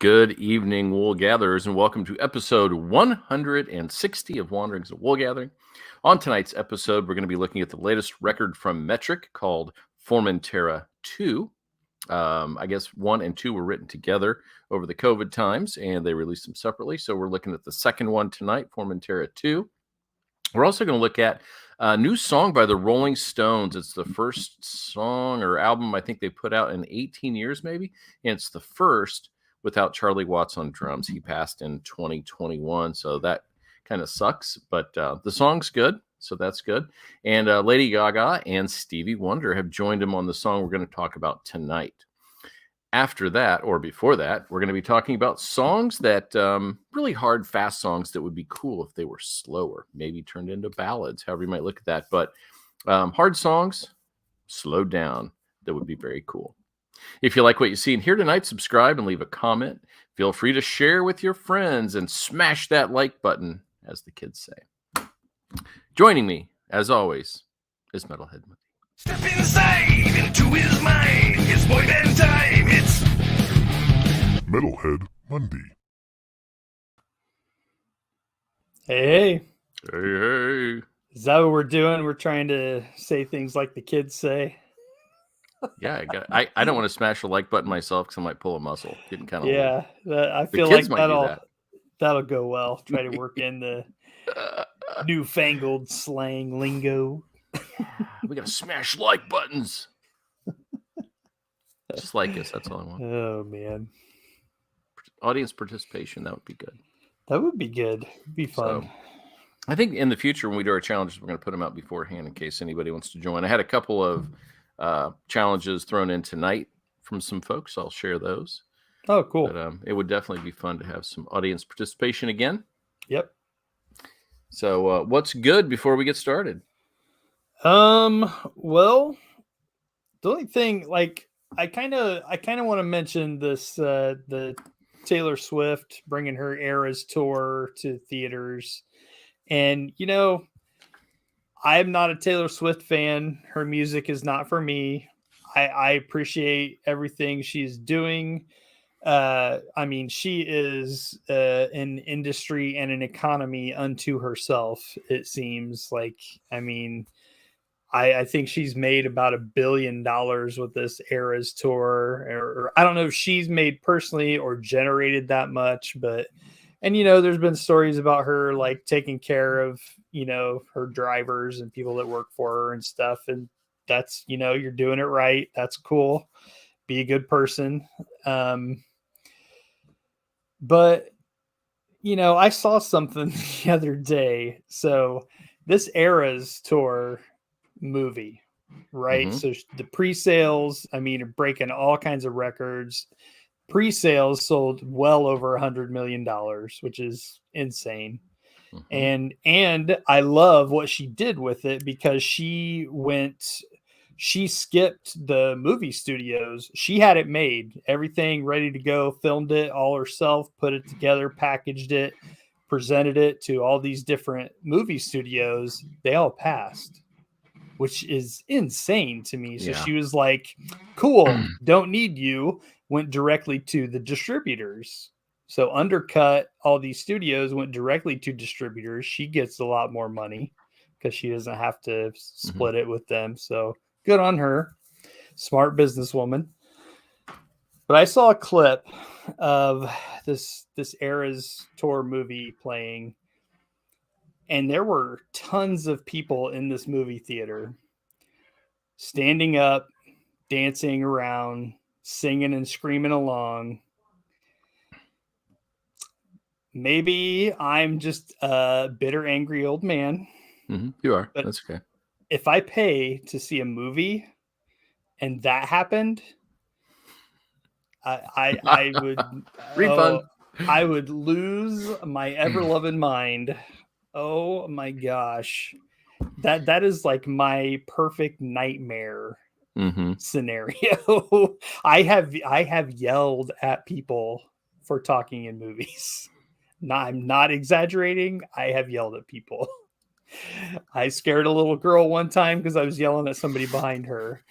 Good evening, wool gatherers, and welcome to episode 160 of Wanderings of Wool Gathering. On tonight's episode, we're going to be looking at the latest record from Metric called Formentera 2. I guess 1 and 2 were written together over the COVID times, and they released them separately. So we're looking at the second one tonight, Formentera 2. We're also going to look at a new song by the Rolling Stones. It's the first song or album I think they put out in 18 years, maybe, and it's the first without Charlie Watts on drums. He passed in 2021, so that kind of sucks, but the song's good, so that's good. And Lady Gaga and Stevie Wonder have joined him on the song we're going to talk about tonight. After that, or before that, we're going to be talking about songs that, really hard, fast songs that would be cool if they were slower, maybe turned into ballads, however you might look at that. But hard songs, slowed down, that would be very cool. If you like what you see and hear tonight, subscribe and leave a comment. Feel free to share with your friends and smash that like button, as the kids say. Joining me, as always, is Metalhead Mundy. Step inside into his mind. It's boy band time. It's Metalhead Mundy. Hey, Hey. is that what we're doing? We're trying to say things like the kids say. Yeah, I don't want to smash the like button myself because I might pull a muscle. Getting kind of Yeah, I The feel kids like might do that'll go well. Try to work in the newfangled slang lingo. We gotta smash like buttons. Just like us, that's all I want. Oh man, Audience participation, that would be good. that would be good. It'd be fun. So, I think in the future when we do our challenges, we're going to put them out beforehand in case anybody wants to join. I had a couple of challenges thrown in tonight from some folks. I'll share those. Oh, cool. But it would definitely be fun to have some audience participation again. Yep. So what's good before we get started? Well, the only thing, like, I kind of want to mention this, the Taylor Swift bringing her Eras tour to theaters. And, I'm not a Taylor Swift fan. Her music is not for me. I appreciate everything she's doing. She is an industry and an economy unto herself, it seems like. I think she's made about $1 billion with this Eras tour, or I don't know if she's made personally or generated that much, but, there's been stories about her like taking care of, her drivers and people that work for her and stuff. And that's, you're doing it right. That's cool. Be a good person. But, I saw something the other day. So this Eras tour movie, right? Mhm. So the pre-sales, are breaking all kinds of records. Pre-sales sold well over $100 million, which is insane. Mhm. And I love what she did with it because she skipped the movie studios. She had it made, everything ready to go, filmed it all herself, put it together, packaged it, presented it to all these different movie studios. They all passed, which is insane to me. So Yeah. she was like, cool, don't need you. Went directly to the distributors. So undercut all these studios, went directly to distributors. She gets a lot more money because she doesn't have to split it with them. So good on her. Smart businesswoman. But I saw a clip of this Eras tour movie playing, and there were tons of people in this movie theater standing up, dancing around, singing and screaming along. Maybe I'm just a bitter, angry old man. You are. But that's okay. If I pay to see a movie and that happened, I would Refund. I would lose my ever-loving mind. Oh my gosh. That is like my perfect nightmare scenario. I have yelled at people for talking in movies. I'm not exaggerating. I have yelled at people. I scared a little girl one time because I was yelling at somebody behind her.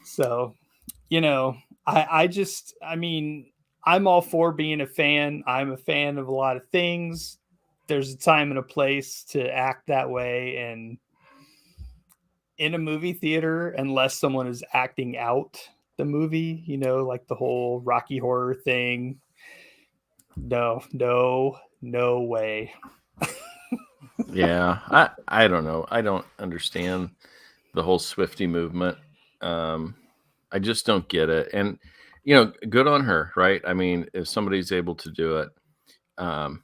So, I mean, I'm all for being a fan. I'm a fan of a lot of things. There's a time and a place to act that way. And in a movie theater, unless someone is acting out the movie, like the whole Rocky Horror thing, no way. Yeah, I don't know. I don't understand the whole Swiftie movement. I just don't get it. And good on her, right? I mean, if somebody's able to do it, um,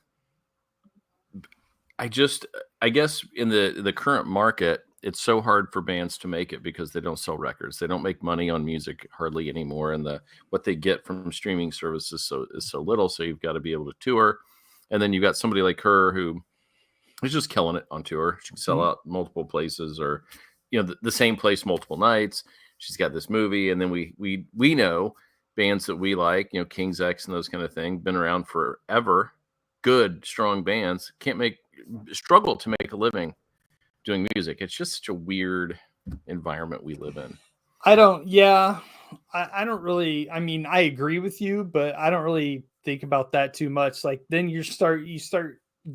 I guess in the current market, it's so hard for bands to make it because they don't sell records. They don't make money on music hardly anymore, and what they get from streaming services is so little. So you've got to be able to tour, and then you've got somebody like her who is just killing it on tour. She can sell out multiple places, or the same place multiple nights. She's got this movie, and then we know bands that we like, King's X and those kind of things, been around forever. Good, strong bands struggle to make a living doing music. It's just such a weird environment we live in. I don't really, I mean, I agree with you, but I don't really think about that too much. Like then you start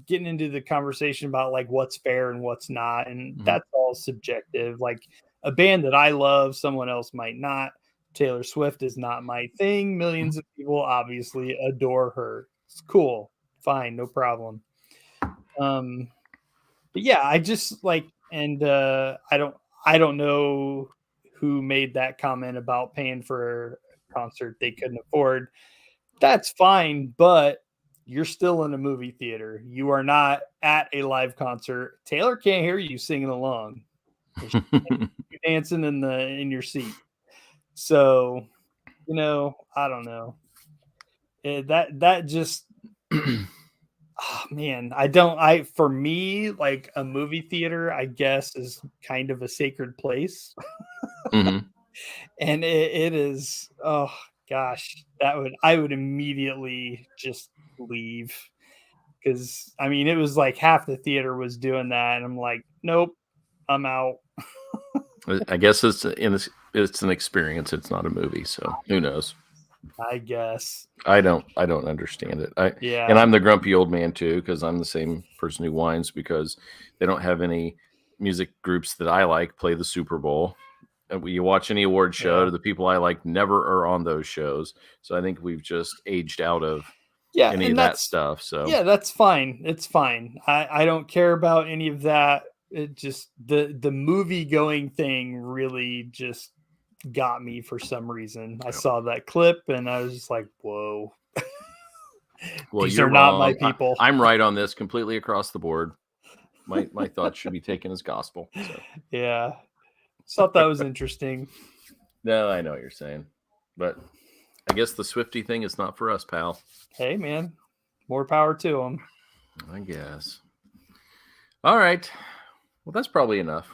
getting into the conversation about like what's fair and what's not. And that's all subjective. Like a band that I love, someone else might not. Taylor Swift is not my thing. Millions of people obviously adore her. It's cool. Fine. No problem. But yeah, I just like, and I don't know who made that comment about paying for a concert they couldn't afford. That's fine, but you're still in a movie theater. You are not at a live concert. Taylor can't hear you singing along. You're dancing in your seat. So, I don't know. That just oh man, for me, like a movie theater, I guess is kind of a sacred place. And it is, oh gosh, I would immediately just leave. Cause I mean, it was like half the theater was doing that. And I'm like, nope, I'm out. I guess it's an experience. It's not a movie. So who knows? I guess. I don't understand it. Yeah. I'm the grumpy old man too, because I'm the same person who whines because they don't have any music groups that I like play the Super Bowl. And you watch any award show, the people I like never are on those shows. So I think we've just aged out of any of that stuff. So yeah, that's fine. It's fine. I don't care about any of that. It just the movie going thing really just got me for some reason. I saw that clip and I was just like, whoa. Well, these you're are not wrong. my people. I'm right on this completely across the board. My thoughts should be taken as gospel. So. Yeah. Thought that was interesting. No, I know what you're saying. But I guess the Swiftie thing is not for us, pal. Hey, man. More power to them. I guess. All right. Well, that's probably enough.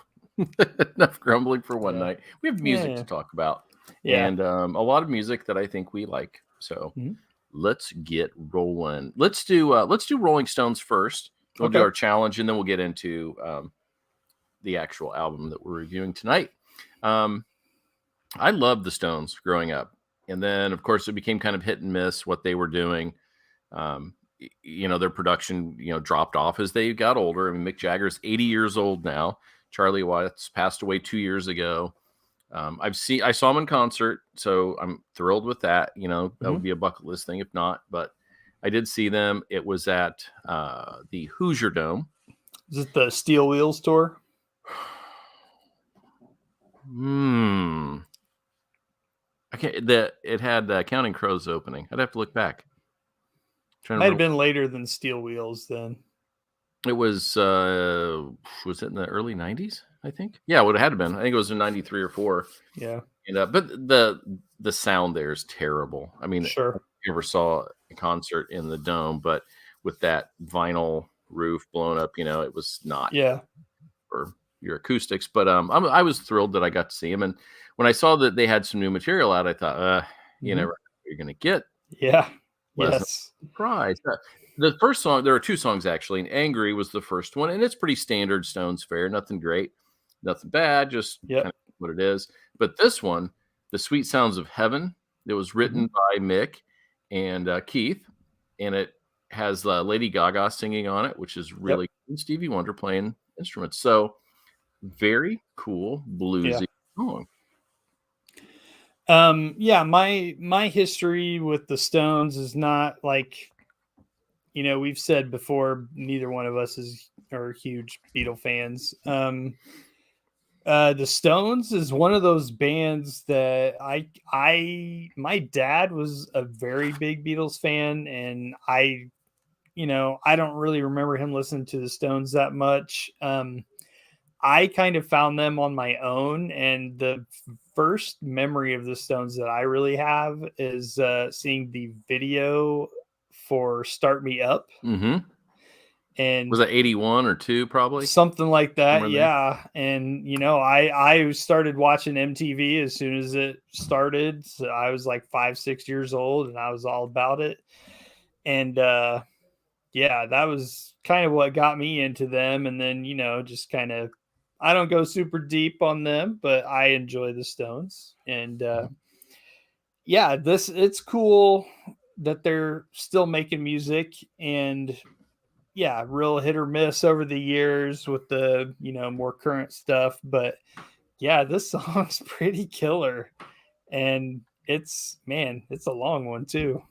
Enough grumbling for one night. We have music to talk about. Yeah. And a lot of music that I think we like. So let's get rolling. Let's do Rolling Stones first. We'll do our challenge, and then we'll get into the actual album that we're reviewing tonight. I loved the Stones growing up. And then, of course, it became kind of hit and miss what they were doing. Their production, dropped off as they got older. I mean, Mick Jagger's 80 years old now. Charlie Watts passed away 2 years ago. I saw him in concert, so I'm thrilled with that. That would be a bucket list thing if not. But I did see them. It was at the Hoosier Dome. Is it the Steel Wheels tour? It had Counting Crows opening. I'd have to look back. Might have been later than Steel Wheels then. It was it in the early 90s, I think? Yeah, it would have had to been. I think it was in 93 or 4. Yeah. And, but the sound there is terrible. I mean, sure. I never saw a concert in the Dome, but with that vinyl roof blown up, it was not for your acoustics. But I was thrilled that I got to see him. And when I saw that they had some new material out, I thought, you never know what you're going to get. Yeah. Yes. Surprise. The first song, there are 2 songs actually, and Angry was the first one, and it's pretty standard Stones fare, nothing great, nothing bad, just kind of what it is. But this one, The Sweet Sounds of Heaven, it was written by Mick, and Keith, and it has Lady Gaga singing on it, which is really cool. Stevie Wonder playing instruments. So very cool bluesy song. Yeah, my history with the Stones is not like, we've said before, neither one of us are huge Beatle fans. The Stones is one of those bands that my dad was a very big Beatles fan, and I don't really remember him listening to the Stones that much. I kind of found them on my own, and the first memory of the Stones that I really have is seeing the video for "Start Me Up," Mm-hmm. and Was that 81 or 2 probably? something like that. Somewhere there. Yeah. And, I started watching MTV as soon as it started. So I was like 5-6 years old, and I was all about it. And, yeah, that was kind of what got me into them. And then, just kind of, I don't go super deep on them, but I enjoy the Stones. And, yeah, it's cool that they're still making music, and yeah, real hit or miss over the years with the, more current stuff. But yeah, this song's pretty killer. And it's a long one too.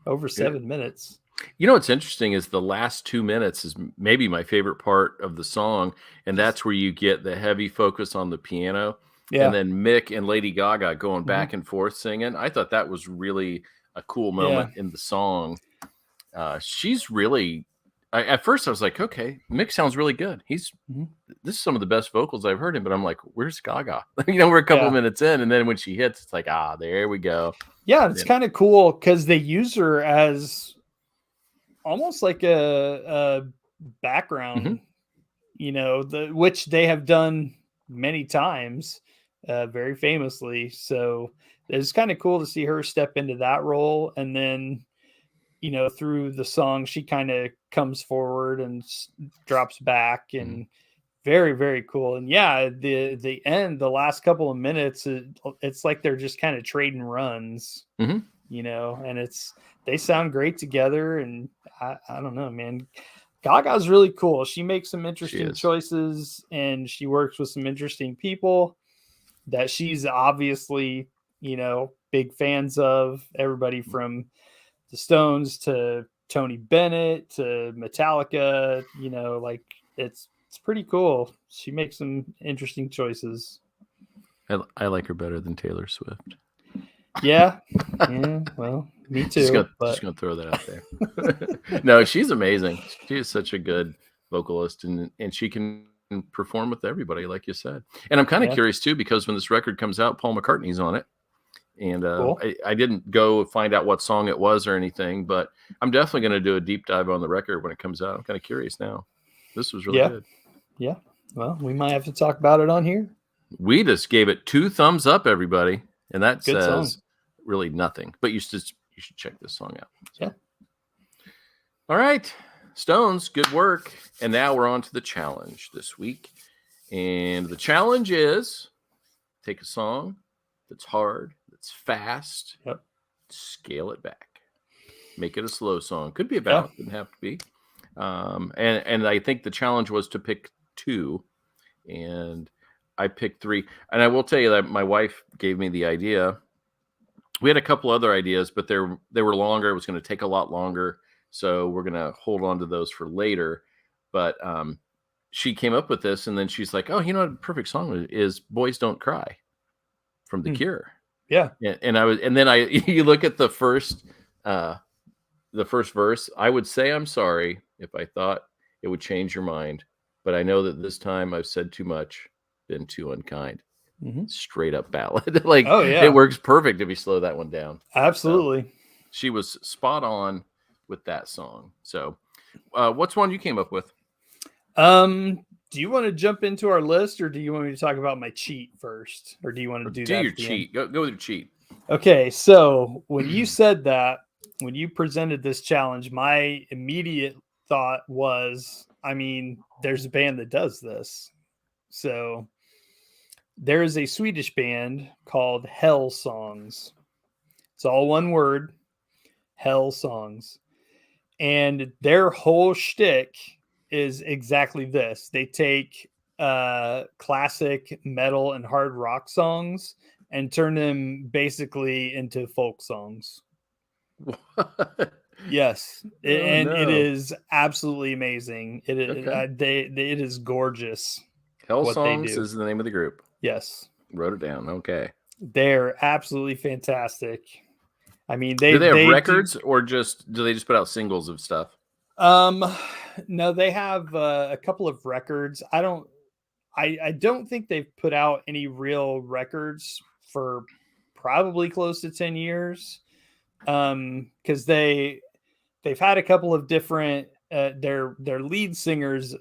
Over 7 minutes. What's interesting is the last 2 minutes is maybe my favorite part of the song, and that's where you get the heavy focus on the piano, and then Mick and Lady Gaga going back and forth singing. I thought that was really a cool moment in the song. She's really, at first I was like, okay, Mick sounds really good. This is some of the best vocals I've heard him, but I'm like, where's Gaga? We're a couple minutes in, and then when she hits, it's like, there we go. Yeah, it's kind of cool because they use her as almost like a background, which they have done many times, very famously. So it's kind of cool to see her step into that role. And then, through the song, she kind of comes forward and drops back, and very, very cool. And yeah, the end, the last couple of minutes, it's like they're just kind of trading runs, and they sound great together. And I don't know, man. Gaga's really cool. She makes some interesting choices, and she works with some interesting people that she's obviously, big fans of. Everybody from the Stones to Tony Bennett to Metallica, like it's pretty cool. She makes some interesting choices. I like her better than Taylor Swift. Yeah. Well, me too. Just gonna throw that out there. No, she's amazing. She is such a good vocalist, and she can perform with everybody, like you said. And I'm kind of curious too, because when this record comes out, Paul McCartney's on it. And cool. I didn't go find out what song it was or anything, but I'm definitely going to do a deep dive on the record when it comes out. I'm kind of curious now. This was really good. Yeah. Well, we might have to talk about it on here. We just gave it 2 thumbs up, everybody. And that good says song. Really nothing, but you should check this song out. So. Yeah. All right. Stones, good work. And now we're on to the challenge this week. And the challenge is take a song that's hard, that's fast, scale it back, make it a slow song. Could be a ballad, doesn't have to be. And I think the challenge was to pick 2, and I picked 3. And I will tell you that my wife gave me the idea. We had a couple other ideas, but they were longer. It was going to take a lot longer, so we're going to hold on to those for later. But she came up with this, and then she's like, "Oh, a perfect song is Boys Don't Cry from The Cure." Yeah. And you look at the first verse. I would say I'm sorry if I thought it would change your mind, but I know that this time I've said too much, been too unkind. Straight up ballad. Like, it works perfect if you slow that one down. Absolutely. So she was spot on with that song. So what's one you came up with? Do you want to jump into our list, or do you want me to talk about my cheat first, or do you want to do that? Your cheat. Go with your cheat. Okay, so when you said that, when you presented this challenge, my immediate thought was, there's a band that does this. So there is a Swedish band called Hell Songs. It's all one word. Hell Songs. And their whole shtick is exactly this. They take classic metal and hard rock songs and turn them basically into folk songs. What? Yes, Oh, and it no. is absolutely amazing. It is Okay. it is gorgeous Hell what they Songs do. is the name of the group. Yes, Wrote it down. Okay. they're absolutely fantastic. I mean, Do they have they records or do they just put out singles of stuff? um no, they have a couple of records. I don't think they've put out any real records for probably close to 10 years. Because they've had a couple of different their lead singers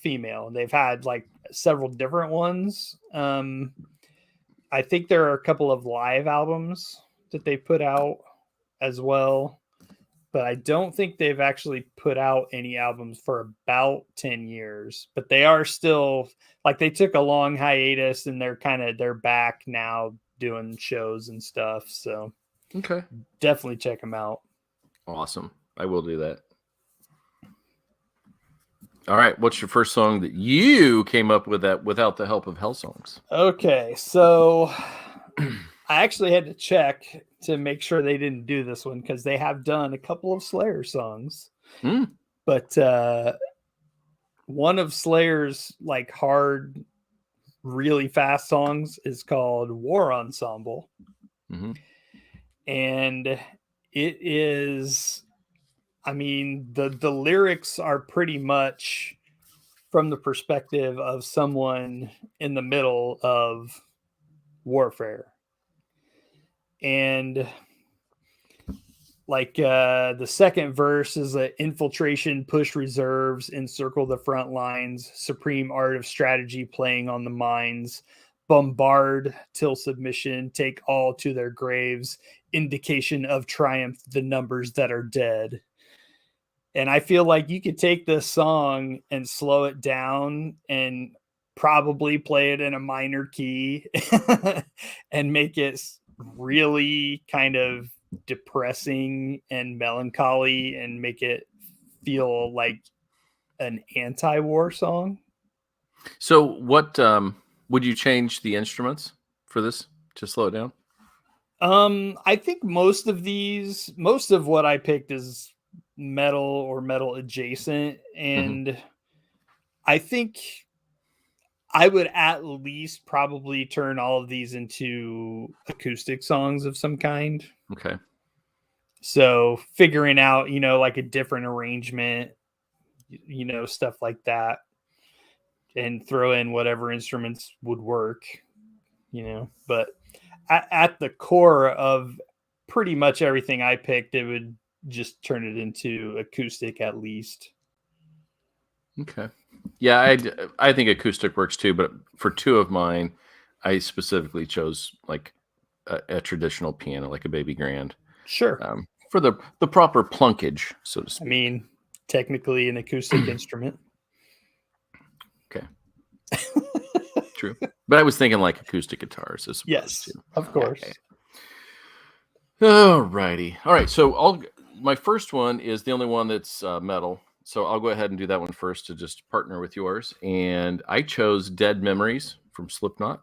female, and they've had like several different ones. I think there are a couple of live albums that they put out as well, but I don't think they've actually put out any albums for about 10 years. But they are still, like, they took a long hiatus and they're back now doing shows and stuff. So Okay. definitely check them out. Awesome. I will do that. All right. What's your first song that you came up with that without the help of Hell Songs? Okay, so I actually had to check to make sure they didn't do this one because they have done a couple of Slayer songs. Hmm. But one of Slayer's like hard, really fast songs is called War Ensemble. Mm-hmm. And it is, I mean, the lyrics are pretty much from the perspective of someone in the middle of warfare. And like the second verse is a infiltration, push reserves, encircle the front lines, supreme art of strategy playing on the minds, bombard till submission, take all to their graves, indication of triumph, the numbers that are dead. And I feel like you could take this song and slow it down and probably play it in a minor key and make it really kind of depressing and melancholy and make it feel like an anti-war song. So, what would you change the instruments for this to slow it down? I think most of what I picked is metal or metal adjacent, and I think I would at least probably turn all of these into acoustic songs of some kind. Okay. So figuring out, like a different arrangement, stuff like that, and throw in whatever instruments would work, but at the core of pretty much everything I picked, it would just turn it into acoustic at least. Okay. Yeah, I think acoustic works too, but for two of mine, I specifically chose like a traditional piano, like a baby grand, Sure. for the proper plunkage, so to I speak. mean, technically an acoustic instrument. Okay. True. But I was thinking like acoustic guitars as opposed Yes, to. of course. Okay. All righty. All right. So my first one is the only one that's metal. So I'll go ahead and do that one first to just partner with yours. And I chose Dead Memories from Slipknot.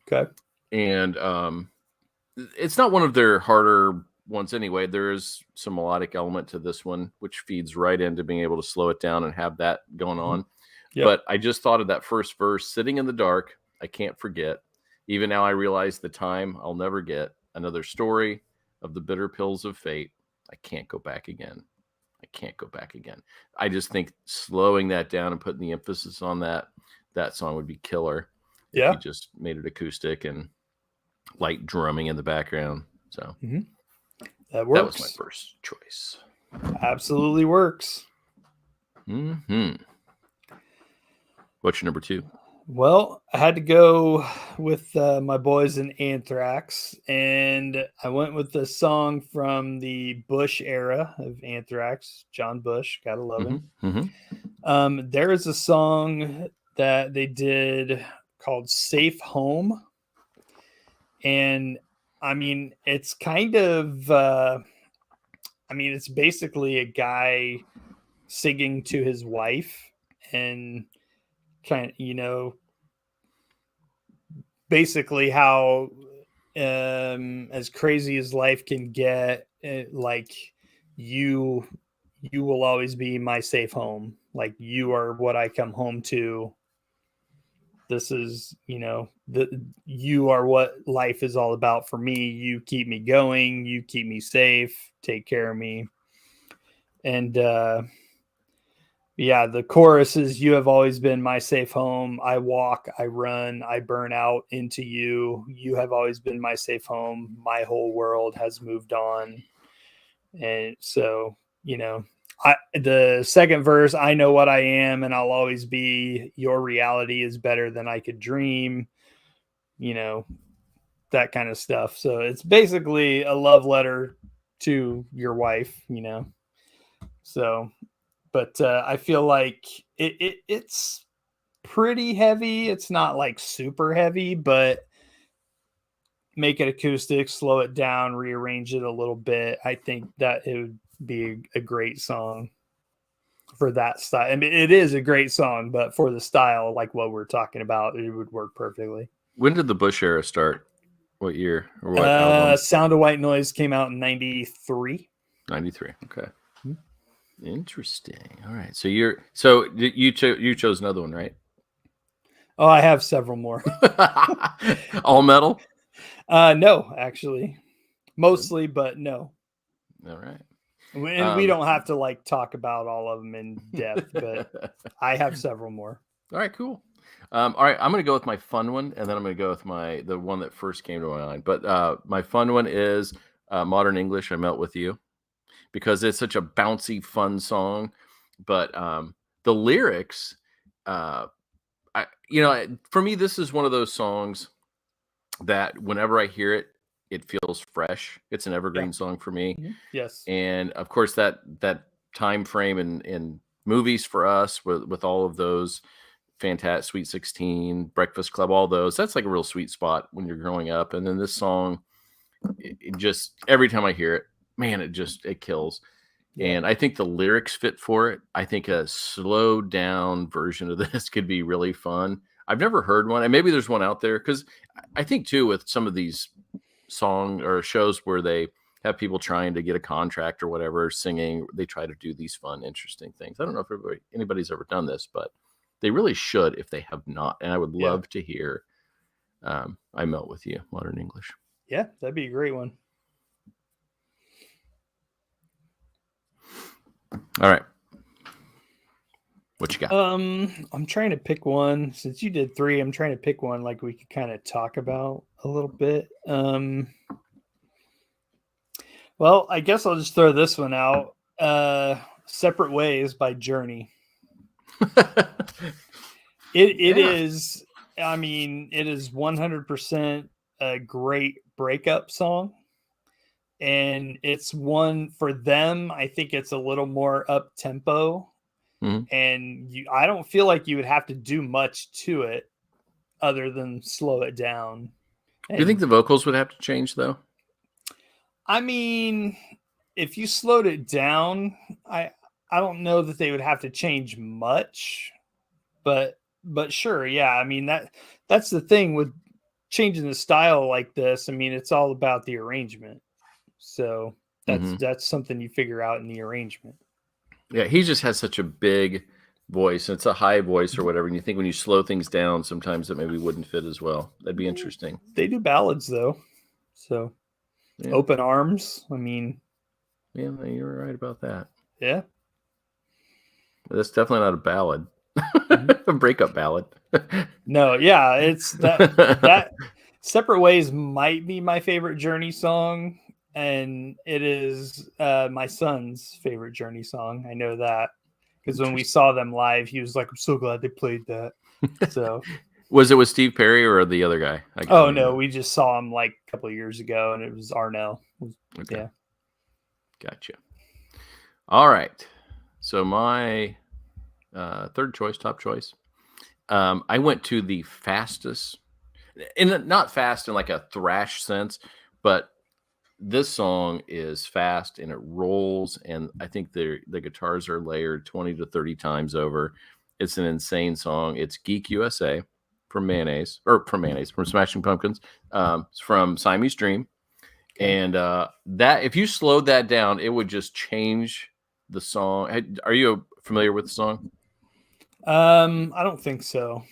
Okay. And it's not one of their harder ones anyway. There is some melodic element to this one, which feeds right into being able to slow it down and have that going on. Yep. But I just thought of that first verse, sitting in the dark, I can't forget. Even now I realize the time I'll never get. Another story of the bitter pills of fate. I can't go back again. I can't go back again. I just think slowing that down and putting the emphasis on that song would be killer. Yeah. If you just made it acoustic and light drumming in the background. So that works. That was my first choice. Absolutely works. What's your number two? Well, I had to go with my boys in Anthrax, and I went with the song from the Bush era of Anthrax, John Bush, gotta love him. There is a song that they did called Safe Home, and I mean, it's kind of I mean, it's basically a guy singing to his wife and kind of, basically how as crazy as life can get, like you will always be my safe home. Like you are what I come home to. This is, you are what life is all about for me. You keep me going, you keep me safe, take care of me. And yeah, the chorus is, you have always been my safe home. I walk, I run, I burn out into you. You have always been my safe home. My whole world has moved on. And so, the second verse, I know what I am and I'll always be. Your reality is better than I could dream. That kind of stuff. So it's basically a love letter to your wife, So, but I feel like it's pretty heavy. It's not like super heavy, but make it acoustic, slow it down, rearrange it a little bit. I think that it would be a great song for that style. I mean, it is a great song, but for the style, like what we're talking about, it would work perfectly. When did the Bush era start? What year or what album? Sound of White Noise came out in 93. 93. Okay. Hmm. Interesting. All right. So you chose another one, right? Oh, I have several more. All metal? No, actually. Mostly, but no. All right. And we don't have to like talk about all of them in depth, but I have several more. All right, cool. All right, I'm going to go with my fun one, and then I'm going to go with the one that first came to my mind. But my fun one is Modern English, I Melt With You, because it's such a bouncy, fun song. But the lyrics, for me, this is one of those songs that whenever I hear it, it feels fresh. It's an evergreen song for me. Mm-hmm. Yes. And of course, that time frame in movies for us with all of those fantastic Sweet 16, Breakfast Club, all those, that's like a real sweet spot when you're growing up. And then this song, it just, every time I hear it, man, it kills. Yeah. And I think the lyrics fit for it. I think a slowed down version of this could be really fun. I've never heard one, and maybe there's one out there, because I think too with some of these song or shows where they have people trying to get a contract or whatever singing, they try to do these fun, interesting things. I don't know if anybody's ever done this, but they really should if they have not. And I would love to hear I Melt With You, Modern English. Yeah, that'd be a great one. All right. What you got? I'm trying to pick one. Since you did 3, I'm trying to pick one like we could kind of talk about a little bit. Well, I guess I'll just throw this one out. Separate Ways by Journey. It is, I mean, it is 100% a great breakup song. And it's one for them. I think it's a little more up tempo. Mm-hmm. And I don't feel like you would have to do much to it other than slow it down. Do you think the vocals would have to change though? I mean, if you slowed it down, I don't know that they would have to change much, but sure. Yeah. I mean, that's the thing with changing the style like this. I mean, it's all about the arrangement. So that's something you figure out in the arrangement. Yeah, he just has such a big voice. It's a high voice or whatever. And you think when you slow things down, sometimes it maybe wouldn't fit as well. That'd be interesting. They do ballads though. So Open Arms. I mean, yeah, you're right about that. Yeah. That's definitely not a ballad. A breakup ballad. No, yeah, it's that Separate Ways might be my favorite Journey song. And it is my son's favorite Journey song. I know that because when we saw them live, he was like, "I'm so glad they played that." So, was it with Steve Perry or the other guy? Oh no, we just saw him like a couple of years ago, and it was Arnell. Okay. Yeah, gotcha. All right, so my third choice, top choice. I went to the fastest, not fast in like a thrash sense, but this song is fast and it rolls, and I think the guitars are layered 20 to 30 times over. It's an insane song. It's Geek USA from from Smashing Pumpkins, from Siamese Dream. Okay. And that, if you slowed that down, it would just change the song. Are you familiar with the song? I don't think so.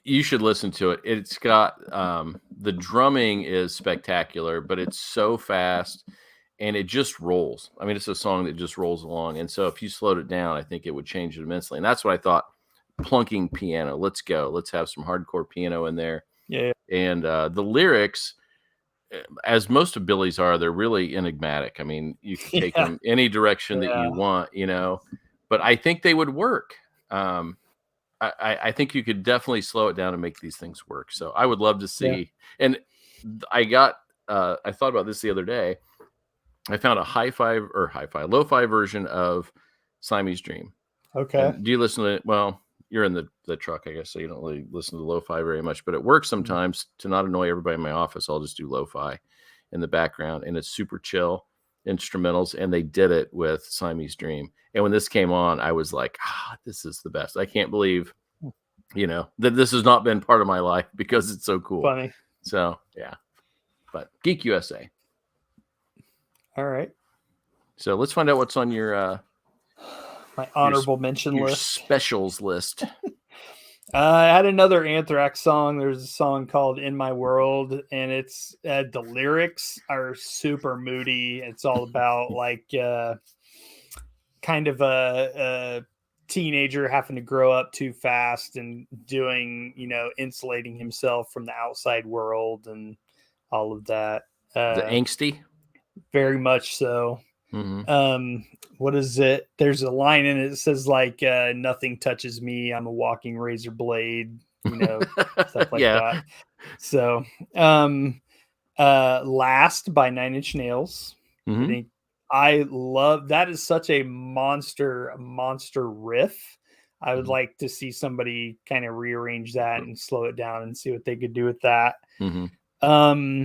You should listen to it. It's got the drumming is spectacular, but it's so fast and it just rolls. I mean, it's a song that just rolls along. And so if you slowed it down, I think it would change it immensely. And that's what I thought. Plunking piano. Let's go. Let's have some hardcore piano in there. Yeah. And the lyrics, as most of Billy's are, they're really enigmatic. I mean, you can take them any direction that you want, but I think they would work. I think you could definitely slow it down and make these things work. So I would love to see. Yeah. And I thought about this the other day. I found a lo-fi version of Siamese Dream. Okay. And do you listen to it? Well, you're in the truck, I guess, so you don't really listen to lo-fi very much, but it works sometimes to not annoy everybody in my office. I'll just do lo-fi in the background, and it's super chill instrumentals, and they did it with Siamese Dream. And when this came on, I was like, this is the best. I can't believe, that this has not been part of my life because it's so cool. Funny. So, yeah. But Geek USA. All right. So let's find out what's on your my honorable mention list. Specials list. I had another Anthrax song. There's a song called In My World, and it's the lyrics are super moody. It's all about like kind of a teenager having to grow up too fast and doing, insulating himself from the outside world and all of that. The angsty? Very much so. Mm-hmm. What is it? There's a line in it that says like nothing touches me, I'm a walking razor blade, stuff like that. So Last by Nine Inch Nails. Mm-hmm. I love that. Is such a monster riff. I would like to see somebody kind of rearrange that and slow it down and see what they could do with that. Mm-hmm.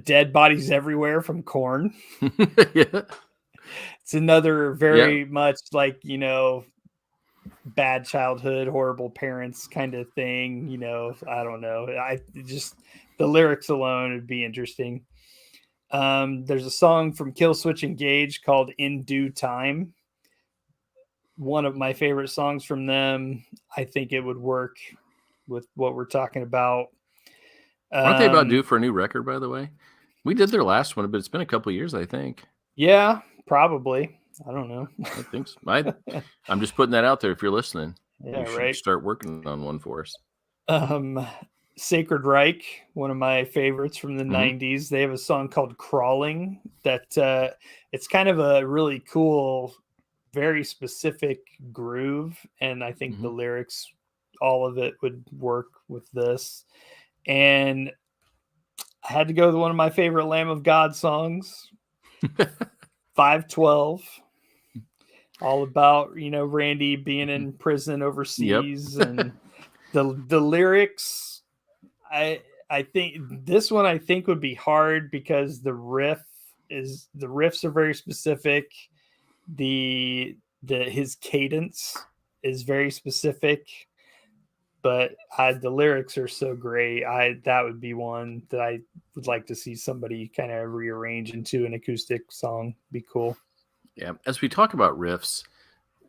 Dead Bodies Everywhere from Korn. Yeah. It's another very much like, bad childhood, horrible parents kind of thing. I don't know. The lyrics alone would be interesting. There's a song from Killswitch Engage called In Due Time. One of my favorite songs from them. I think it would work with what we're talking about. Aren't they about due for a new record, by the way? We did their last one, but it's been a couple of years, I think. Yeah, probably. I don't know. I think so. I'm just putting that out there if you're listening. Yeah, you should right. Start working on one for us. Sacred Reich, one of my favorites from the 90s. They have a song called Crawling that it's kind of a really cool, very specific groove. And I think the lyrics, all of it would work with this. And I had to go with one of my favorite Lamb of God songs, 512. All about, Randy being in prison overseas. Yep. And the lyrics, I think this one would be hard because the riffs are very specific. His cadence is very specific. But the lyrics are so great. That would be one that I would like to see somebody kind of rearrange into an acoustic song. Be cool. Yeah. As we talk about riffs,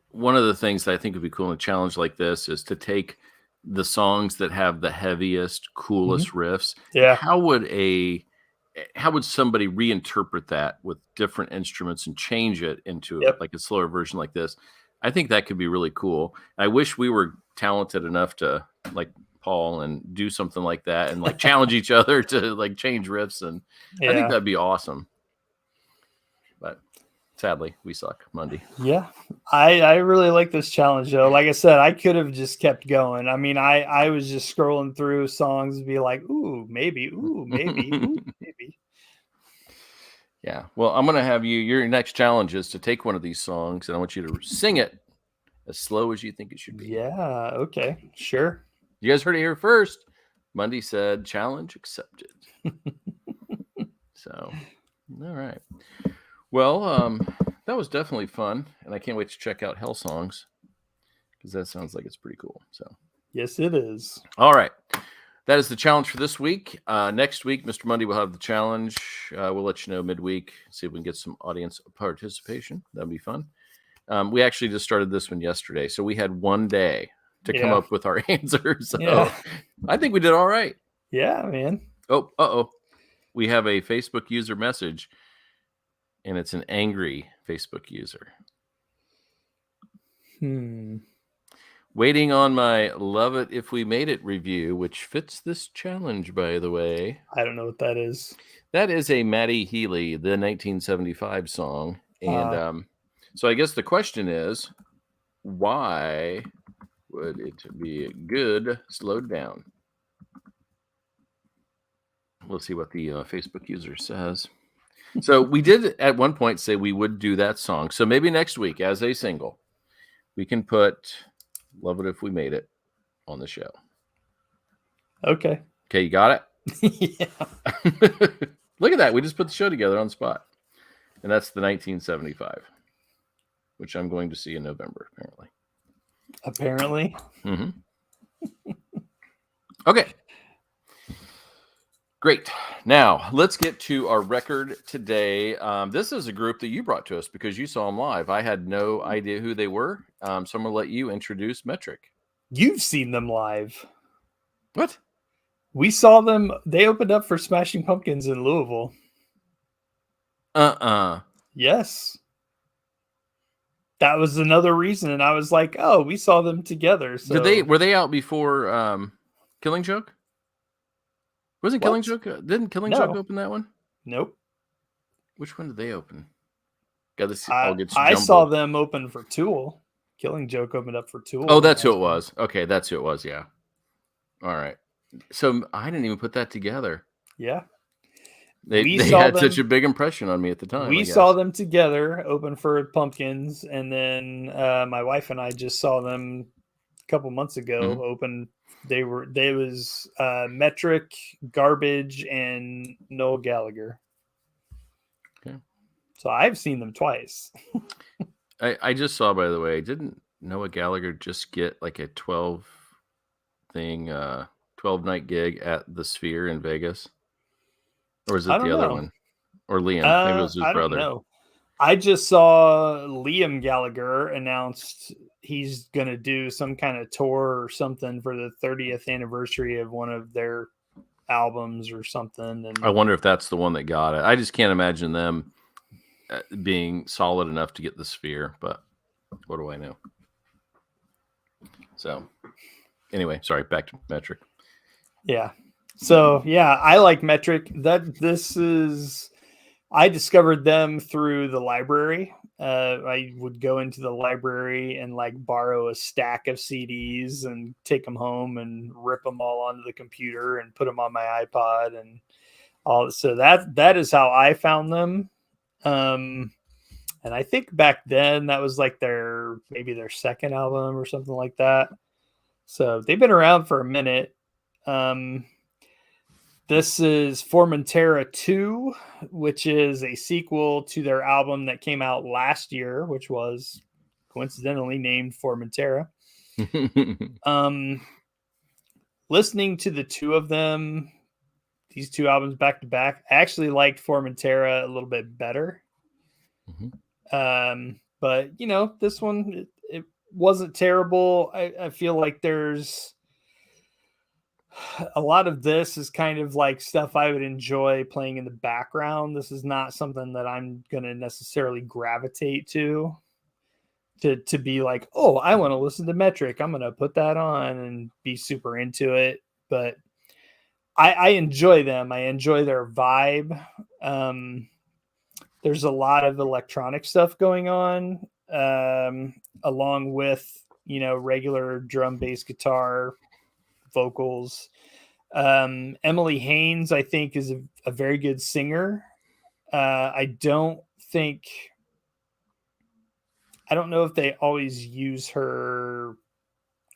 one of the things that I think would be cool in a challenge like this is to take the songs that have the heaviest, coolest riffs. Yeah. How would somebody reinterpret that with different instruments and change it into like a slower version like this? I think that could be really cool. I wish we were talented enough to like Paul and do something like that and like challenge each other to like change riffs. And I think that'd be awesome. But sadly, we suck, Mundy. Yeah. I really like this challenge though. Like I said, I could have just kept going. I mean, I was just scrolling through songs and be like, ooh, maybe, ooh, maybe, ooh, maybe. Yeah. Well, I'm going to have your next challenge is to take one of these songs and I want you to sing it as slow as you think it should be. Yeah. Okay. Sure. You guys heard it here first. Mundy said challenge accepted. So All right. Well, that was definitely fun, and I can't wait to check out Hell Songs because that sounds like it's pretty cool. So, Yes, it is. all right. That is the challenge for this week. Next week, Mr. Mundy will have the challenge. We'll let you know midweek, see if we can get some audience participation. That'd be fun. We actually just started this one yesterday, so we had one day to come Yeah. up with our answers. So Yeah. I think we did all right. Yeah, man. Oh. We have a Facebook user message, and it's an angry Facebook user. Waiting on my Love It If We Made It review, which fits this challenge, by the way. I don't know what that is. That is a Matty Healy, the 1975 song. And so I guess the question is, why would it be good slowed down? We'll see what the Facebook user says. So we did at one point say we would do that song. So maybe next week as a single, we can put Love It If We Made It on the show. Okay. Okay, you got Yeah. it? Look at that. We just put the show together on the spot. And that's the 1975, which I'm going to see in November, apparently. Apparently. Mm-hmm. Okay. Great. Now, let's get to our record today. This is a group that you brought to us because you saw them live. I had no idea who they were. So I'm going to let you introduce Metric. You've seen them live. What? We saw them. They opened up for Smashing Pumpkins in Louisville. Yes. That was another reason. And I was like, oh, we saw them together. So Were they out before Killing Joke? Wasn't What? Killing Joke? Didn't Killing No. Joke open that one? Nope. Which one did they open? God, this I, all gets I jumbled. saw them open for Tool. Killing Joke opened up for Tool. Oh, that's who it was. Okay, that's who it was. Yeah. All right. So I didn't even put that together. Yeah. They had such a big impression on me at the time. We saw them together open for Pumpkins, and then my wife and I just saw them a couple months ago open. They was Metric, Garbage, and Noel Gallagher. Okay. So I've seen them twice. I just saw, by the way, didn't Noah Gallagher just get like a 12 night gig at the Sphere in Vegas? Or is it the other one? Or Liam? Maybe it was his brother. I don't know. I just saw Liam Gallagher announced he's going to do some kind of tour or something for the 30th anniversary of one of their albums or something. And I wonder if that's the one that got it. I just can't imagine them being solid enough to get the Sphere, but what do I know? So anyway, sorry, back to Metric. Yeah. So yeah, I like Metric. I discovered them through the library. I would go into the library and like borrow a stack of CDs and take them home and rip them all onto the computer and put them on my iPod and all. So that is how I found them. And I think back then that was like maybe their second album or something like that. So they've been around for a minute. This is Formentera 2, which is a sequel to their album that came out last year, which was coincidentally named Formentera. Listening to the two of them, these two albums back to back, I actually liked Formentera a little bit better. But this one, it wasn't terrible. I feel like there's a lot of this is kind of like stuff I would enjoy playing in the background. This is not something that I'm going to necessarily gravitate to be like, oh, I want to listen to Metric. I'm going to put that on and be super into it. But I enjoy them. I enjoy their vibe. There's a lot of electronic stuff going on, along with, regular drum, bass, guitar, vocals. Emily Haynes, I think, is a very good singer. I don't know if they always use her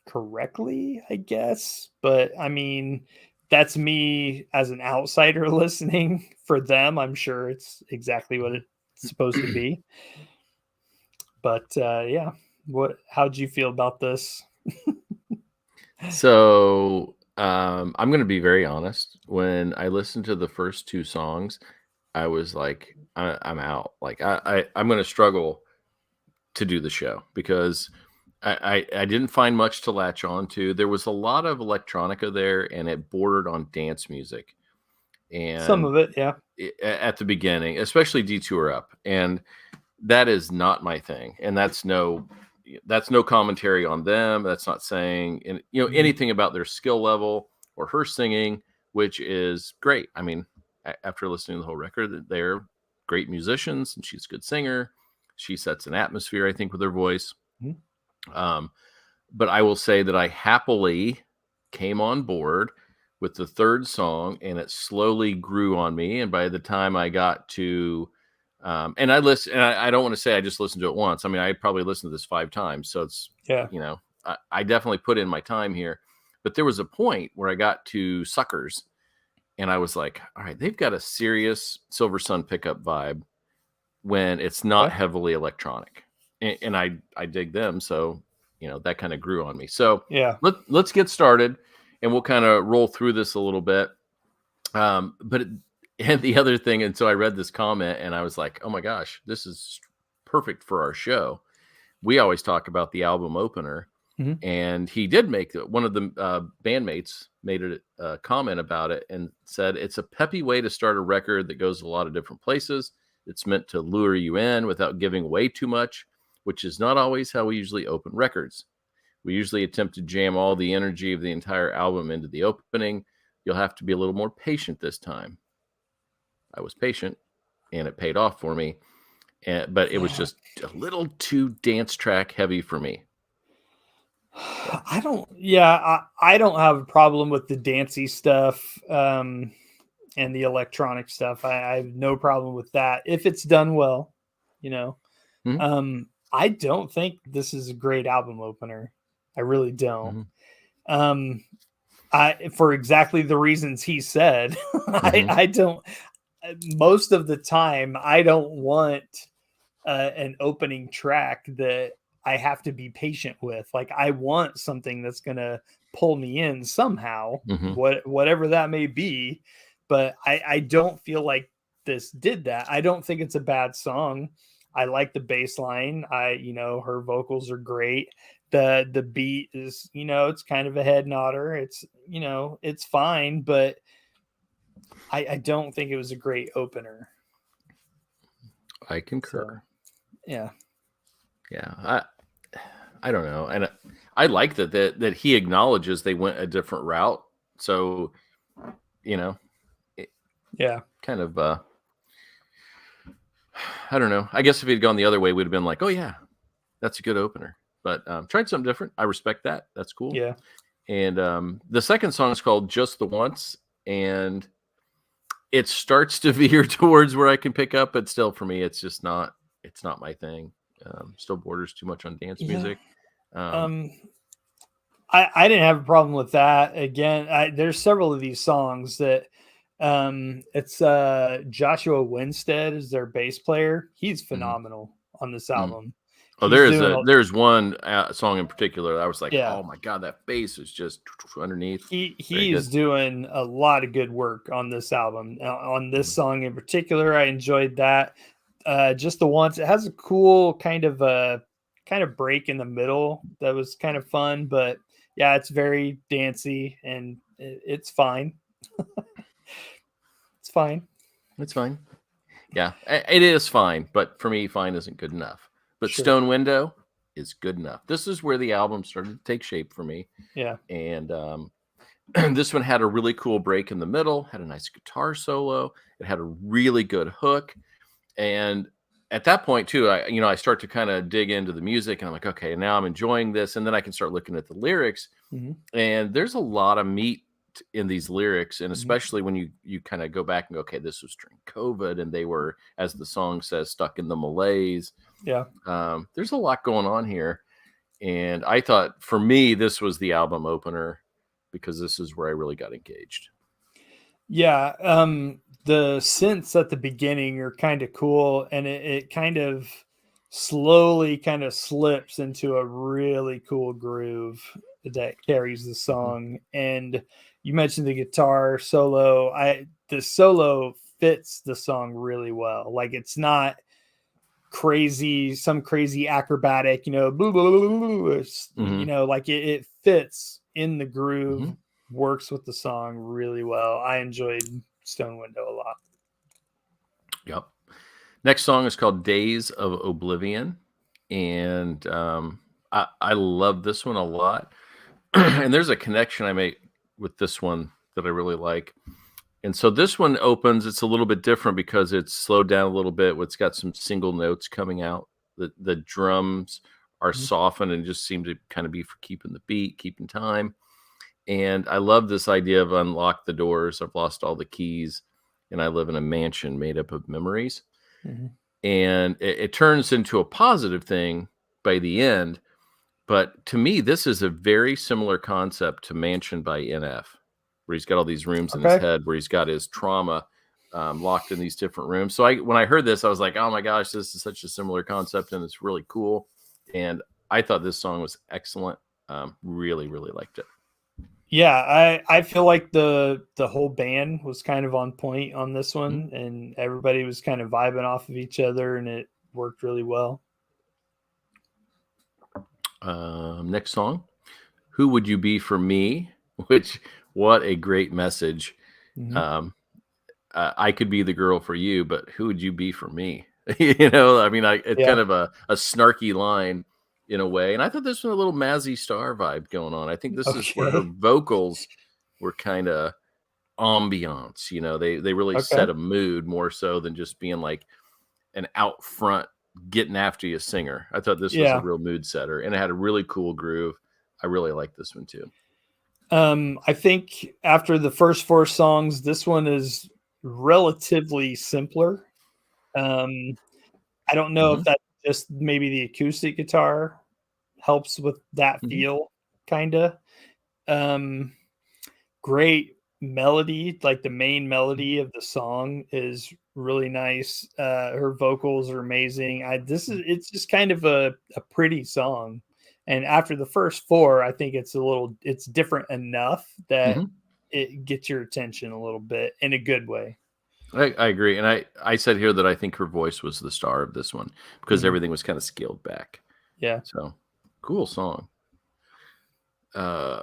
correctly, I guess, but I mean, that's me as an outsider listening. For them, I'm sure it's exactly what it's supposed to be. But yeah, how'd you feel about this? So I'm going to be very honest. When I listened to the first two songs, I was like, I'm out. Like I'm going to struggle to do the show because I didn't find much to latch on to. There was a lot of electronica there, and it bordered on dance music. And some of it, yeah, at the beginning, especially Detour Up, and that is not my thing. And that's no commentary on them. That's not saying anything about their skill level or her singing, which is great. I mean, after listening to the whole record, they're great musicians, and she's a good singer. She sets an atmosphere, I think, with her voice. But I will say that I happily came on board with the third song, and it slowly grew on me. And by the time I got to, and I listened, and I don't want to say I just listened to it once. I mean, I probably listened to this 5 times. So it's, I definitely put in my time here. But there was a point where I got to Suckers, and I was like, all right, they've got a serious Silver Sun pickup vibe when it's not heavily electronic. And I dig them. So, that kind of grew on me. So yeah, let's get started, and we'll kind of roll through this a little bit. And the other thing, and so I read this comment, and I was like, oh my gosh, this is perfect for our show. We always talk about the album opener, and he did make one of the bandmates made a comment about it and said it's a peppy way to start a record that goes a lot of different places. It's meant to lure you in without giving away too much, which is not always how we usually open records. We usually attempt to jam all the energy of the entire album into the opening. You'll have to be a little more patient this time. I was patient, and it paid off for me. But it was just a little too dance track heavy for me. I don't have a problem with the dancey stuff and the electronic stuff. I have no problem with that if it's done well, I don't think this is a great album opener. I really don't. For exactly the reasons he said, I don't. Most of the time, I don't want an opening track that I have to be patient with. Like, I want something that's going to pull me in somehow, whatever that may be. But I don't feel like this did that. I don't think it's a bad song. I like the bass line. Her vocals are great. The beat is, it's kind of a head nodder. It's, it's fine, but I don't think it was a great opener. I concur. So, yeah. I don't know. And I like that he acknowledges they went a different route. So, kind of, I don't know. I guess if he'd gone the other way, we'd have been like, oh yeah, that's a good opener. But tried something different. I respect that. That's cool. Yeah. And the second song is called Just the Once, and it starts to veer towards where I can pick up, but still for me, it's not my thing. Still borders too much on dance music. I didn't have a problem with that. Again, there's several of these songs that it's Joshua Winstead is their bass player. He's phenomenal on this album. Oh, there's one song in particular that I was like, oh my God, that bass is just underneath. He is doing a lot of good work on this album. On this song in particular, I enjoyed that. Just the Once. It has a cool kind of break in the middle that was kind of fun, but yeah, it's very dancey and it's fine. It's fine. It's fine. Yeah, it is fine, but for me, fine isn't good enough. But sure. Stone Window is good enough. This is where the album started to take shape for me. Yeah. And this one had a really cool break in the middle, had a nice guitar solo. It had a really good hook. And at that point too, I start to kind of dig into the music, and I'm like, okay, now I'm enjoying this. And then I can start looking at the lyrics, and there's a lot of meat in these lyrics. And especially when you kind of go back and go, okay, this was during COVID, and they were, as the song says, stuck in the malaise. Yeah. There's a lot going on here. And I thought for me, this was the album opener because this is where I really got engaged. Yeah, the synths at the beginning are kind of cool, and it kind of slowly kind of slips into a really cool groove that carries the Mhm. song. And you mentioned the guitar solo. The solo fits the song really well. Like it's not crazy, some crazy acrobatic, blah, blah, blah, blah, blah, Mhm. like it fits in the groove, Mhm. works with the song really well. I enjoyed Stone Window a lot. Yep. Next song is called Days of Oblivion, and I love this one a lot. And there's a connection I make with this one that I really like. And so this one opens. It's a little bit different because it's slowed down a little bit. It's got some single notes coming out. The drums are Mhm. softened and just seem to kind of be for keeping the beat, keeping time. And I love this idea of unlock the doors. I've lost all the keys, and I live in a mansion made up of memories. Mhm. And it turns into a positive thing by the end. But to me, this is a very similar concept to Mansion by NF, where he's got all these rooms in his Okay. head, where he's got his trauma locked in these different rooms. So when I heard this, I was like, oh my gosh, this is such a similar concept, and it's really cool. And I thought this song was excellent. Really, really liked it. Yeah, I feel like the whole band was kind of on point on this Mhm. one, and everybody was kind of vibing off of each other, and it worked really well. Next song, Who Would You Be for Me? Which, what a great message. Mhm. Um, I could be the girl for you, but who would you be for me? I mean, it's Yeah. kind of a snarky line in a way. And I thought this was a little Mazzy Star vibe going on. I think this is where her Okay. vocals were kind of ambiance. They really Okay. set a mood more so than just being like an out front getting after you singer. I thought this was a Yeah. real mood setter, and it had a really cool groove. I really like this one too. I think after the first four songs, this one is relatively simpler. Um, I don't know if Hmm. that's just maybe the acoustic guitar helps with that Hmm. feel, kinda. Um, Great melody, like the main melody of the song is really nice. Her vocals are amazing. It's just kind of a pretty song. And after the first four, I think it's different enough that Hmm. it gets your attention a little bit in a good way. I agree, and I said here that I think her voice was the star of this one because Mhm. everything was kind of scaled back. Yeah. So cool song. Uh,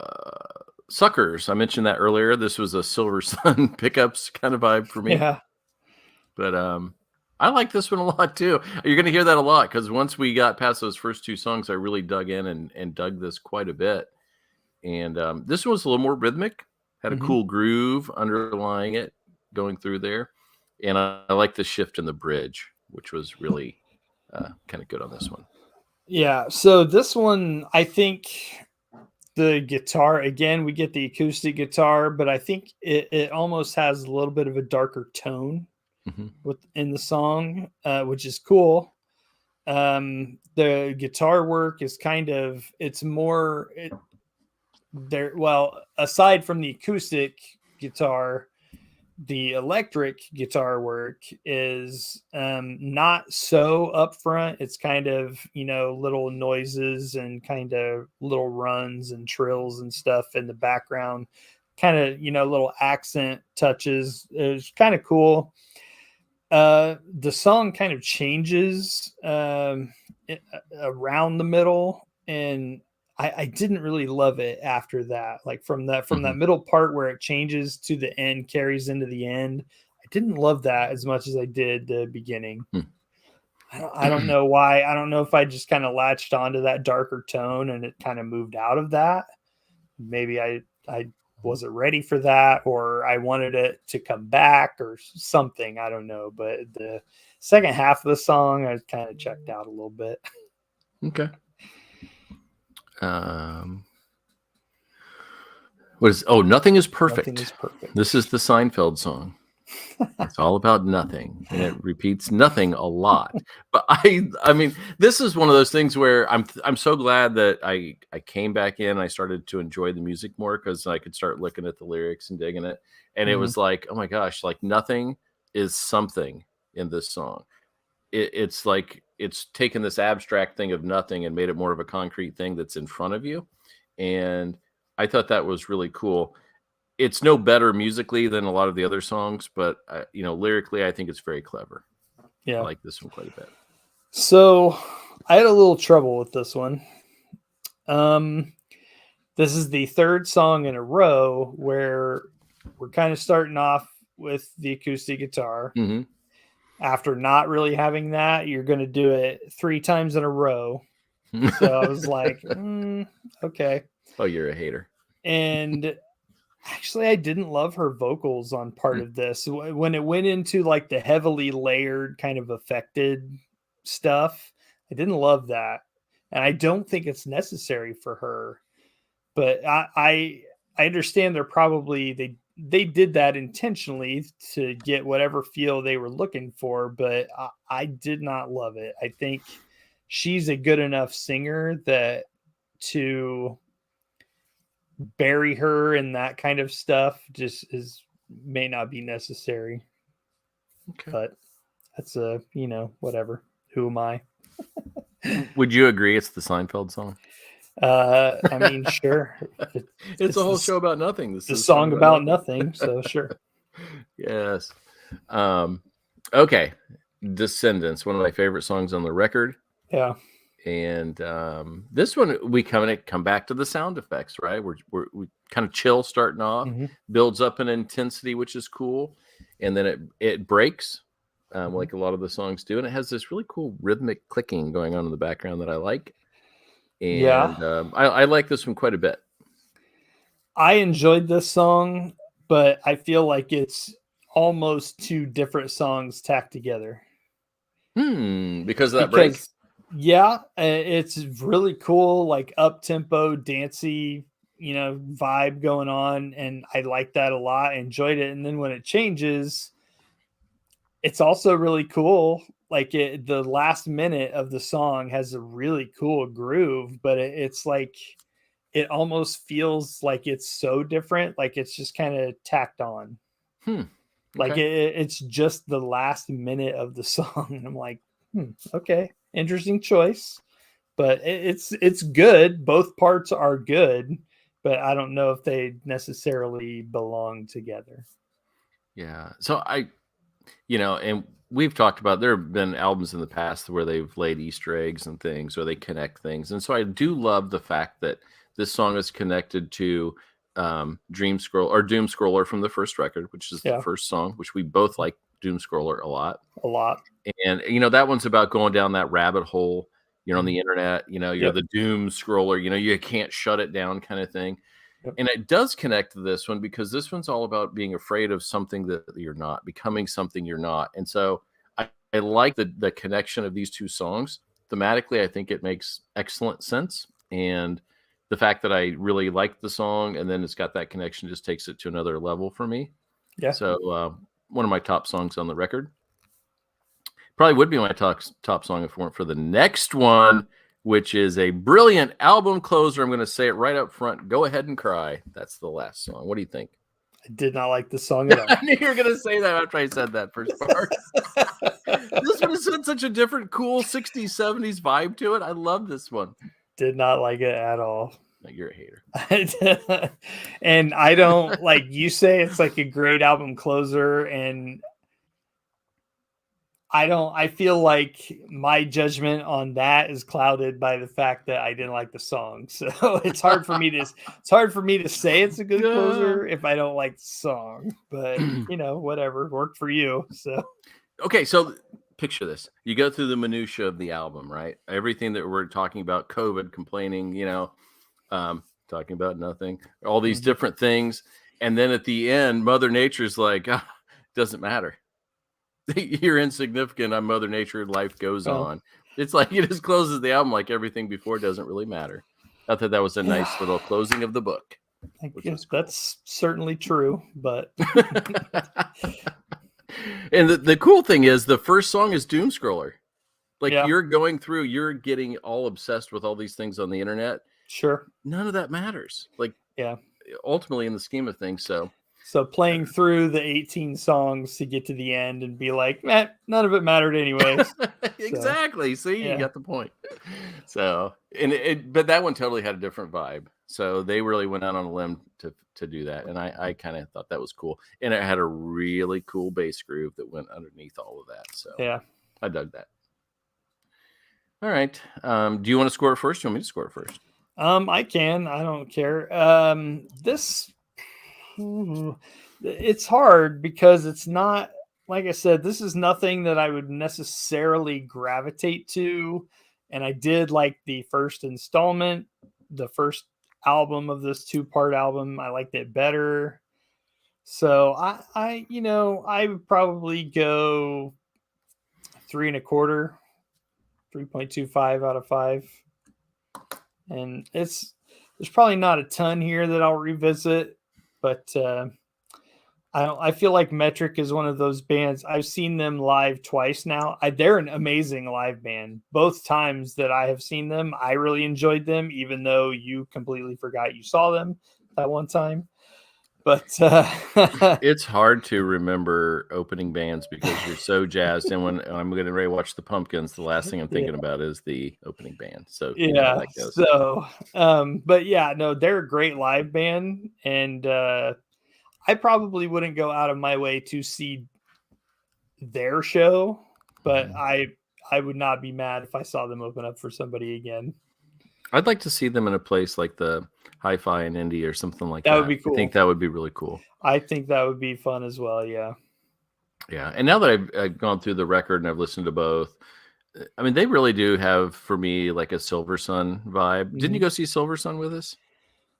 Suckers. I mentioned that earlier. This was a Silver Sun pickups kind of vibe for me, Yeah. but I like this one a lot too. You're going to hear that a lot because once we got past those first two songs, I really dug in and dug this quite a bit. And this one was a little more rhythmic, had a Mhm. cool groove underlying it going through there. And I like the shift in the bridge, which was really kind of good on this one. Yeah. So this one, I think the guitar again, we get the acoustic guitar, but I think it almost has a little bit of a darker tone Hmm. within the song, which is cool. The guitar work is kind of it's more there. Well, aside from the acoustic guitar, the electric guitar work is not so upfront. It's kind of little noises and kind of little runs and trills and stuff in the background, kind of little accent touches. It's kind of cool. The song kind of changes around the middle, and I didn't really love it after that. Like from that Hmm. middle part where it changes to the end, carries into the end. I didn't love that as much as I did the beginning. I don't know why. I don't know if I just kind of latched onto that darker tone and it kind of moved out of that. Maybe I wasn't ready for that, or I wanted it to come back or something. I don't know. But the second half of the song, I kind of checked out a little bit. Okay. Um, what is? Oh, nothing is Nothing perfect. is perfect. This is the Seinfeld song. It's all about nothing, and it repeats nothing a lot. But I mean, this is one of those things where I'm so glad that I came back in. I started to enjoy the music more because I could start looking at the lyrics and digging it. And it Mhm. was like, oh my gosh, like nothing is something in this song. It's like it's taken this abstract thing of nothing and made it more of a concrete thing that's in front of you. And I thought that was really cool. It's no better musically than a lot of the other songs, but lyrically, I think it's very clever. I Yeah. like this one quite a bit. So I had a little trouble with this one. This is the third song in a row where we're kind of starting off with the acoustic guitar. Hmm. After not really having that, you're going to do it 3 times in a row. So I was like, okay. Oh, you're a hater. And actually, I didn't love her vocals on part of this. When it went into like the heavily layered kind of affected stuff, I didn't love that. And I don't think it's necessary for her. But I understand they're probably they did that intentionally to get whatever feel they were looking for, but I did not love it. I think she's a good enough singer that to bury her in that kind of stuff just may not be necessary. Okay. But that's whatever. Who am I? Would you agree it's the Seinfeld song? I mean, sure. It's a whole show about nothing. This The is song about nothing. So sure. Yes. Okay. Descendants, one of my favorite songs on the record. Yeah. And this one we come back to the sound effects, right? We kind of chill starting off, builds up in intensity, which is cool, and then it breaks, like a lot of the songs do, and it has this really cool rhythmic clicking going on in the background that I like. And I like this one quite a bit. I enjoyed this song, but I feel like it's almost 2 different songs tacked together. Because of that break. Yeah, it's really cool, like up tempo, dancey, vibe going on, and I like that a lot. I enjoyed it, and then when it changes, it's also really cool. Like the last minute of the song has a really cool groove, but it's like it almost feels like it's so different, like it's just kind of tacked on. Okay. Like it's just the last minute of the song, and I'm like, okay, interesting choice, but it's good. Both parts are good, but I don't know if they necessarily belong together. Yeah. So and we've talked about, there have been albums in the past where they've laid Easter eggs and things, or they connect things. And so I do love the fact that this song is connected to Doom Scroller from the first record, which is the first song, which we both like Doom Scroller a lot. And, that one's about going down that rabbit hole, on the internet, you're the doom scroller, you can't shut it down kind of thing. And it does connect to this one because this one's all about being afraid of something that you're not, becoming something you're not. And so I like the connection of these 2 songs. Thematically, I think it makes excellent sense. And the fact that I really like the song and then it's got that connection just takes it to another level for me. Yeah. So one of my top songs on the record. Probably would be my top song if it weren't for the next one, which is a brilliant album closer. I'm going to say it right up front. Go Ahead and Cry. That's the last song. What do you think? I did not like the song at all. I knew you were going to say that after I said that first part. This one has such a different, cool 60s, 70s vibe to it. I love this one. Did not like it at all. No, you're a hater. And I don't, like you say, it's like a great album closer, and I feel like my judgment on that is clouded by the fact that I didn't like the song. So it's hard for me to say it's a good closer if I don't like the song, but whatever worked for you. So, okay. So picture this, you go through the minutia of the album, right? Everything that we're talking about, COVID, complaining, talking about nothing, all these different things. And then at the end, Mother Nature's like, doesn't matter. You're insignificant. I'm Mother Nature. Life goes on. It's like it just closes the album like everything before doesn't really matter. I thought that was a nice little closing of the book. I guess that's certainly true, but And the cool thing is the first song is Doom Scroller. Like Yeah. you're going through, you're getting all obsessed with all these things on the internet. Sure. None of that matters. Like Yeah. ultimately in the scheme of things. So playing through the 18 songs to get to the end and be like, none of it mattered anyways. exactly. See, yeah. you got the point. So, but that one totally had a different vibe. So they really went out on a limb to do that. And I kind of thought that was cool. And it had a really cool bass groove that went underneath all of that. So Yeah. I dug that. All right. Do you want to score it first? Do you want me to score it first? I can. I don't care. It's hard because it's not, like I said, this is nothing that I would necessarily gravitate to. And I did like the first installment, the first album of this 2-part album. I liked it better. So I would probably go 3.25, 3.25 out of 5. And there's probably not a ton here that I'll revisit, but I feel like Metric is one of those bands. I've seen them live twice now. They're an amazing live band. Both times that I have seen them, I really enjoyed them, even though you completely forgot you saw them that one time. But it's hard to remember opening bands because you're so jazzed. And when I'm going to ready to watch the Pumpkins, the last thing I'm thinking about is the opening band. So yeah, so but yeah, no, they're a great live band, and I probably wouldn't go out of my way to see their show, but I would not be mad if I saw them open up for somebody again. I'd like to see them in a place like the Hi-Fi in Indy or something like that. That would be cool. I think that would be really cool. I think that would be fun as well. Yeah. Yeah. And now that I've gone through the record and I've listened to both, I mean, they really do have, for me, like a Silver Sun vibe. Didn't you go see Silver Sun with us?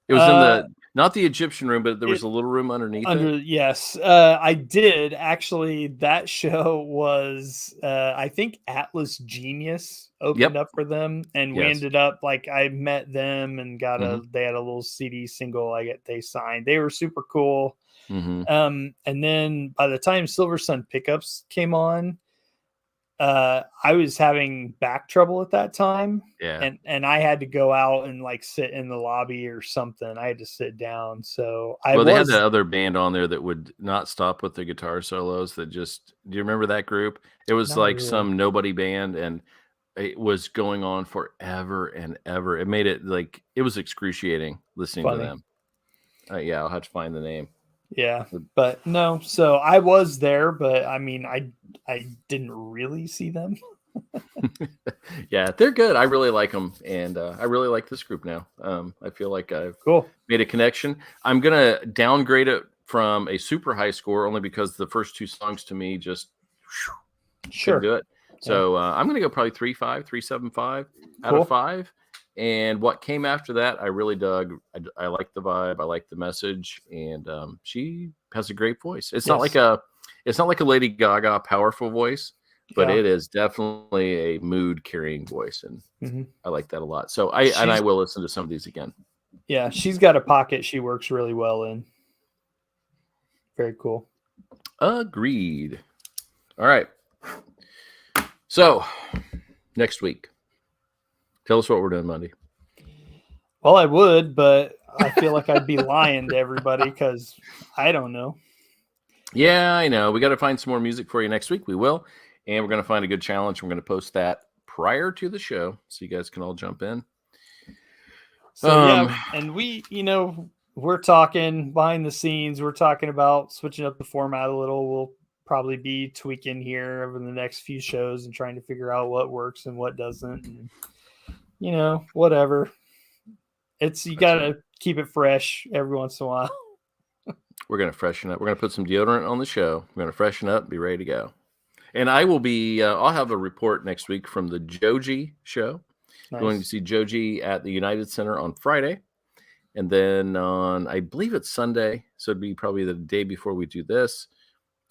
It was in not the Egyptian room, but there was a little room underneath it. Yes, I did actually. That show was, I think, Atlas Genius opened up for them, and we ended up I met them and got they had a little CD single they signed. They were super cool. And then by the time Silver Sun Pickups came on, I was having back trouble at that time. Yeah. And I had to go out and sit in the lobby or something. I had to sit down. So they had that other band on there that would not stop with the guitar solos do you remember that group? It was some nobody band, and it was going on forever and ever. It made it it was excruciating listening to them. Yeah, I'll have to find the name. Yeah, but no. So I was there, but I mean, I didn't really see them. Yeah, they're good. I really like them, and I really like this group now. I feel like I've made a connection. I'm gonna downgrade it from a super high score only because the first 2 songs to me just couldn't do it. So I'm gonna go probably 3.5, 3.75 out of 5. And what came after that, I really dug. I like the vibe. I like the message, and she has a great voice. It's not like a Lady Gaga powerful voice, but it is definitely a mood carrying voice, and I like that a lot. So I will listen to some of these again. Yeah, she's got a pocket she works really well in. Very cool. Agreed. All right. So next week, tell us what we're doing Monday. Well, I would, but I feel like I'd be lying to everybody because I don't know. Yeah, I know. We got to find some more music for you next week. We will. And we're going to find a good challenge. We're going to post that prior to the show so you guys can all jump in. So, and we, we're talking behind the scenes. We're talking about switching up the format a little. We'll probably be tweaking here over the next few shows and trying to figure out what works and what doesn't. And, whatever. You got to keep it fresh every once in a while. We're going to freshen up. We're going to put some deodorant on the show. We're going to freshen up, be ready to go. And I will be, I'll have a report next week from the Joji show. Nice. Going to see Joji at the United Center on Friday. And then on, I believe it's Sunday. So it'd be probably the day before we do this.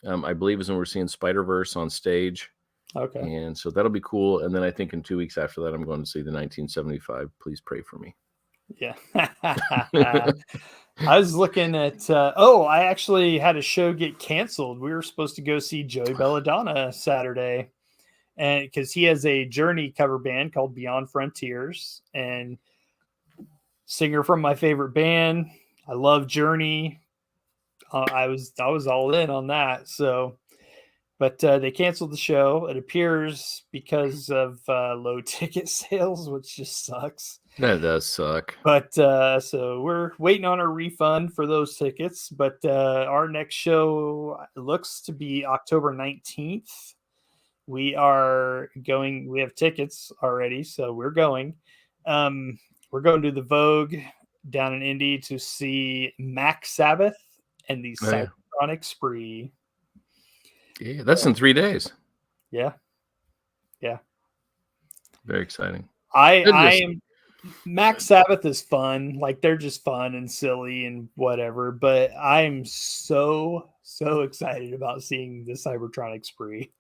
I believe is when we're seeing Spider-Verse on stage. Okay. And so that'll be cool. And then I think in 2 weeks after that, I'm going to see the 1975 Please Pray For Me. Yeah. I was looking at, I actually had a show get canceled. We were supposed to go see Joey Belladonna Saturday, and because he has a Journey cover band called Beyond Frontiers, and singer from my favorite band. I love Journey. I was all in on that. So, but they canceled the show. It appears because of low ticket sales, which just sucks. That does suck. But so we're waiting on a refund for those tickets. But our next show looks to be October 19th. We are going, we have tickets already, so we're going. We're going to the Vogue down in Indy to see Mac Sabbath and the Oh, yeah. Cybertronic Spree. Yeah, that's in 3 days. Yeah. Very exciting. I Goodness. am Mac Sabbath is fun. Like they're just fun and silly and whatever. But I'm so excited about seeing the Cybertronic Spree.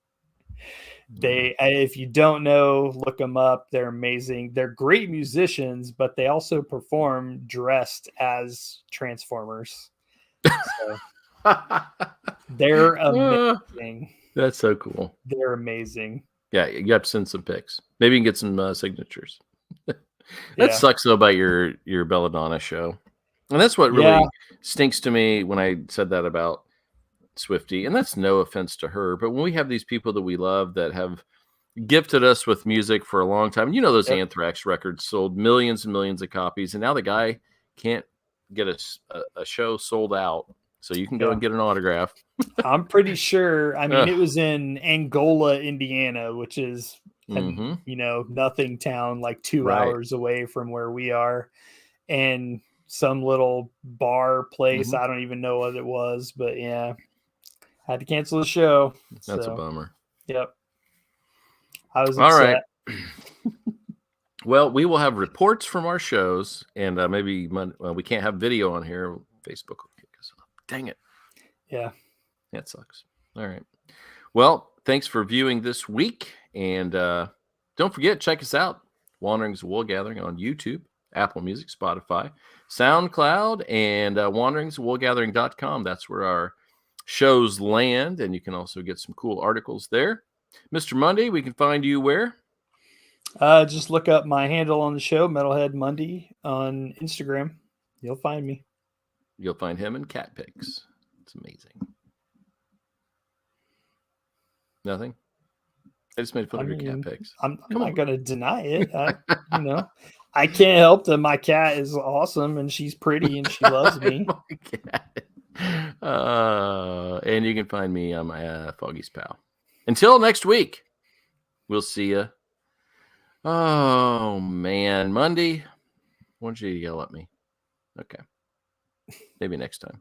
If you don't know, look them up. They're amazing. They're great musicians, but they also perform dressed as Transformers. So they're amazing. That's so cool. They're amazing. Yeah, you have to send some pics. Maybe you can get some signatures. That Yeah. sucks though about your Belladonna show, and that's what really stinks to me when I said that about Swifty. And that's no offense to her, but when we have these people that we love that have gifted us with music for a long time, those Anthrax records sold millions and millions of copies, and now the guy can't get a show sold out, so you can go and get an autograph. I'm pretty sure. I mean, it was in Angola, Indiana, which is nothing town, like 2 hours away from where we are, and some little bar place. I don't even know what it was, but yeah, had to cancel the show. That's a bummer. Yep. I was all upset. right. Well, we will have reports from our shows, and maybe we can't have video on here. Facebook will kick us off. Dang it. Yeah. That sucks. All right. Well, thanks for viewing this week. And don't forget, check us out. Wanderings of Wool Gathering on YouTube, Apple Music, Spotify, SoundCloud, and wanderingsofwoolgathering.com. That's where our shows land. And you can also get some cool articles there. Mr. Mundy, we can find you where? Just look up my handle on the show, Metalhead Mundy, on Instagram. You'll find me. You'll find him in cat pics. It's amazing. Nothing? I just made fun of your cat pics. I'm not going to deny it. I can't help that my cat is awesome and she's pretty and she loves me. And you can find me on my Foggy's Pal. Until next week, we'll see you. Oh, man. Monday, why don't you yell at me? Okay. Maybe next time.